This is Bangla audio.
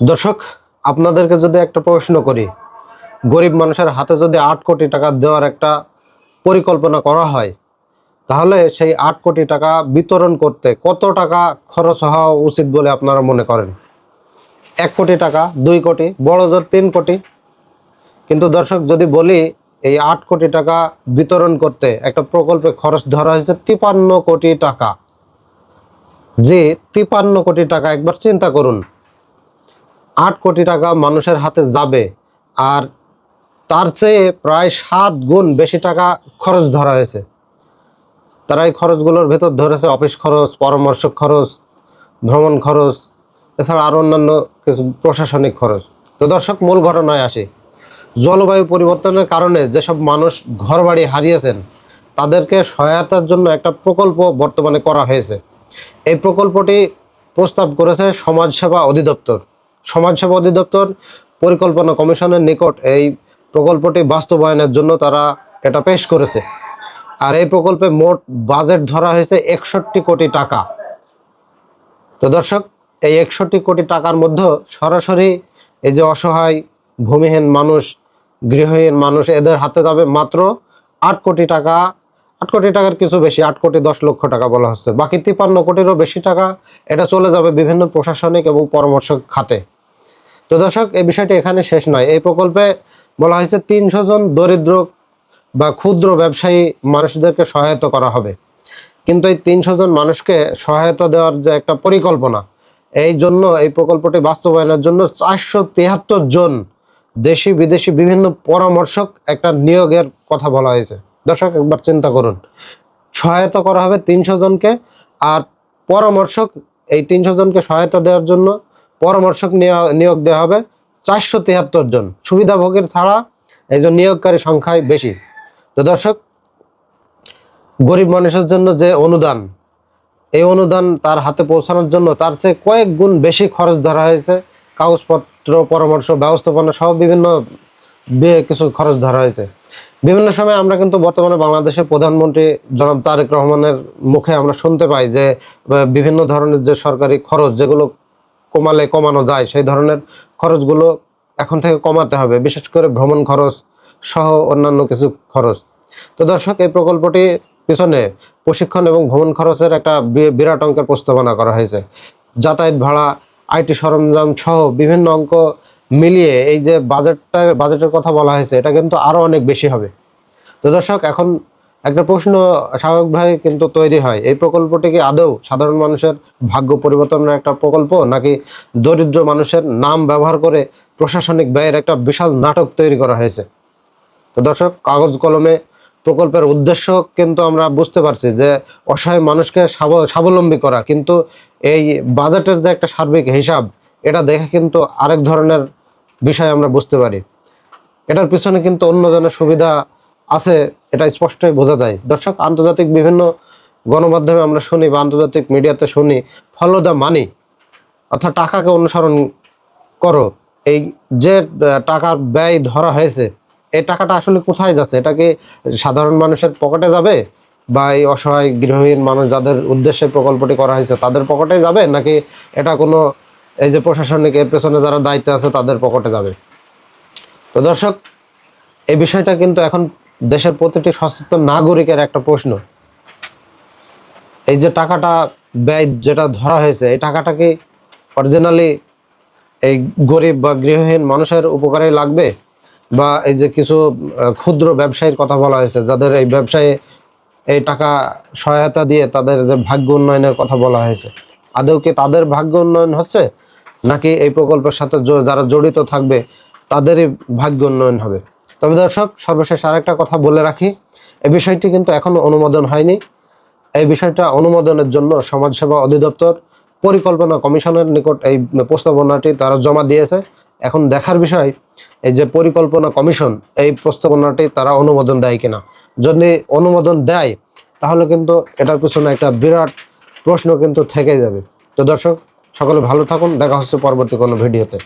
দর্শক, আপনাদেরকে যদি একটা প্রশ্ন করি, গরিব মানুষের হাতে যদি 8 কোটি টাকা দেওয়ার একটা পরিকল্পনা করা হয়, তাহলে সেই 8 কোটি টাকা বিতরণ করতে কত টাকা খরচ হওয়া উচিত বলে আপনারা মনে করেন? 1 কোটি টাকা, 2 কোটি, বড় জোর 3 কোটি। কিন্তু দর্শক, যদি বলি এই 8 কোটি টাকা বিতরণ করতে একটা প্রকল্পে খরচ ধরা হয়েছে 53 কোটি টাকা। যে 53 কোটি টাকা, একবার চিন্তা করুন, 8 কোটি টাকা মানুষের হাতে যাবে, আর তার চেয়ে প্রায় 7 গুণ বেশি টাকা খরচ ধরা হয়েছে। তারা এই খরচগুলোর ভেতর ধরেছে অফিস খরচ, পরামর্শ খরচ, ভ্রমণ খরচ, এছাড়া আরও অন্যান্য কিছু প্রশাসনিক খরচ। তো দর্শক, মূল ঘটনায় আসি। জলবায়ু পরিবর্তনের কারণে যেসব মানুষ ঘরবাড়ি হারিয়েছেন, তাদেরকে সহায়তার জন্য একটা প্রকল্প বর্তমানে করা হয়েছে। এই প্রকল্পটি প্রস্তাব করেছে সমাজসেবা অধিদপ্তর। সমাজসেবা অধিদপ্তর পরিকল্পনা কমিশনের নিকট এই প্রকল্পটি বাস্তবায়নের জন্য তারা এটা পেশ করেছে। আর এই প্রকল্পে মোট বাজেট ধরা হয়েছে 61 কোটি টাকা। তো দর্শক, এই 61 কোটি টাকার মধ্যে সরাসরি এই যে অসহায় ভূমিহীন মানুষ, গৃহহীন মানুষ, এদের হাতে যাবে মাত্র 8 কোটি টাকা। 8 কোটি টাকার কিছু বেশি, 8 কোটি 10 লক্ষ টাকা বলা হচ্ছে। বাকি 53 কোটিরও বেশি টাকা এটা চলে যাবে বিভিন্ন প্রশাসনিক এবং পরামর্শ খাতে। তো দর্শক, এই বিষয়টি এখানে শেষ নয়। এই প্রকল্পে বলা হয়েছে 300 জন দরিদ্র বা ক্ষুদ্র ব্যবসায়ী মানুষদেরকে সহায়তা করা হবে। কিন্তু এই 300 জন মানুষকে সহায়তা দেওয়ার যে একটা পরিকল্পনা, এই জন্য এই প্রকল্পটি বাস্তবায়নের জন্য 473 জন দেশি বিদেশি বিভিন্ন পরামর্শক একটা নিয়োগের কথা বলা হয়েছে। দর্শক, একবার চিন্তা করুন, সহায়তা করা হবে 300 জনকে, আর পরামর্শক, এই 300 জনকে সহায়তা দেওয়ার জন্য পরামর্শক নিয়োগ দেওয়া হবে 473 জন। সুবিধাভোগীর ছাড়া এই যে নিয়োগকারী সংখ্যায় বেশি। তো দর্শক, গরিব মানুষের জন্য যে অনুদান, এই অনুদান তার হাতে পৌঁছানোর জন্য তার চেয়ে কয়েক গুণ বেশি খরচ ধরা হয়েছে। কাগজপত্র, পরামর্শ, ব্যবস্থাপনা সহ বিভিন্ন কিছু খরচ ধরা হয়েছে। বিভিন্ন সময় আমরা কিন্তু বর্তমানে বাংলাদেশের প্রধানমন্ত্রী জনাব তারেক রহমানের মুখে আমরা শুনতে পাই যে বিভিন্ন ধরনের যে সরকারি খরচ, যেগুলো কমানো যায়, সেই ধরনের খরচগুলো এখন থেকে কমাতে হবে, বিশেষ করে ভ্রমণ খরচ সহ অন্যান্য কিছু খরচ। তো দর্শক, এই প্রকল্পটি পিছনে প্রশিক্ষণ এবং ভ্রমণ খরচের একটা বিরাট অঙ্কের প্রস্তাবনা করা হয়েছে। যাতায়াত ভাড়া, আইটি সরঞ্জাম সহ বিভিন্ন অঙ্ক মিলিয়ে এই যে বাজেটের কথা বলা হয়েছে, এটা কিন্তু আরও অনেক বেশি হবে। তো দর্শক, এখন একটা প্রশ্ন স্বাভাবিকভাবে কিন্তু তৈরি হয়, এই প্রকল্পটি কি আদৌ সাধারণ মানুষের ভাগ্য পরিবর্তনের একটা প্রকল্প, নাকি দরিদ্র মানুষের নাম ব্যবহার করে প্রশাসনিক ব্যয়ের একটা বিশাল নাটক তৈরি করা হয়েছে? তো দর্শক, কাগজ কলমে প্রকল্পের উদ্দেশ্য কিন্তু আমরা বুঝতে পারছি যে অসহায় মানুষকে স্বাবলম্বী করা, কিন্তু এই বাজেটের যে একটা সার্বিক হিসাব, এটা দেখে কিন্তু আরেক ধরনের বিষয় আমরা বুঝতে পারি। এটার পিছনে কিন্তু অন্যজনের সুবিধা আছে, এটা স্পষ্টই বোঝা যায়। দর্শক, আন্তর্জাতিক বিভিন্ন গণমাধ্যমে আমরা শুনি বা আন্তর্জাতিক মিডিয়াতে শুনি, ফলো দ্য মানি, অর্থাৎ টাকাকে অনুসরণ করো। এই যে টাকার ব্যয় ধরা হয়েছে, এই টাকাটা আসলে কোথায় যাচ্ছে? এটা কি সাধারণ মানুষের পকেটে যাবে, বা এই অসহায় গৃহহীন মানুষ যাদের উদ্দেশ্যে প্রকল্পটি করা হয়েছে তাদের পকেটে যাবে, নাকি এটা কোনো এই যে প্রশাসনিক এর পেছনে যারা দায়িত্বে আছে তাদের পকেটে যাবে? তো দর্শক, এই বিষয়টা কিন্তু এখন দেশের প্রতিটি সচেতন নাগরিকের একটা প্রশ্ন। এই যে টাকাটা ব্যয় যেটা ধরা হয়েছে, এই টাকাটা কি অরিজিনালি এই গরিব বা গৃহহীন মানুষের উপকারে লাগবে, বা এই যে কিছু ক্ষুদ্র ব্যবসায়ীর কথা বলা হয়েছে, যাদের এই ব্যবসায়ে এই টাকা সহায়তা দিয়ে তাদের যে ভাগ্য উন্নয়নের কথা বলা হয়েছে, আদৌ কি তাদের ভাগ্য উন্নয়ন হচ্ছে, নাকি এই প্রকল্পের সাথে যারা জড়িত থাকবে তাদেরই ভাগ্য উন্নয়ন হবে? তবে দর্শক, সর্বশেষ আরেকটা কথা বলে রাখি, এই বিষয়টি কিন্তু এখনো অনুমোদন হয়নি। এই বিষয়টা অনুমোদনের জন্য সমাজসেবা অধিদপ্তর পরিকল্পনা কমিশনের নিকট এই প্রস্তাবনাটি তারা জমা দিয়েছে। এখন দেখার বিষয়, এই যে পরিকল্পনা কমিশন এই প্রস্তাবনাটি তারা অনুমোদন দেয় কিনা। যদি অনুমোদন দেয়, তাহলে কিন্তু এটার পিছনে একটা বিরাট প্রশ্ন কিন্তু থেকে যাবে। তো দর্শক, সকলে ভালো থাকুন, দেখা হচ্ছে পরবর্তী কোনো ভিডিওতে।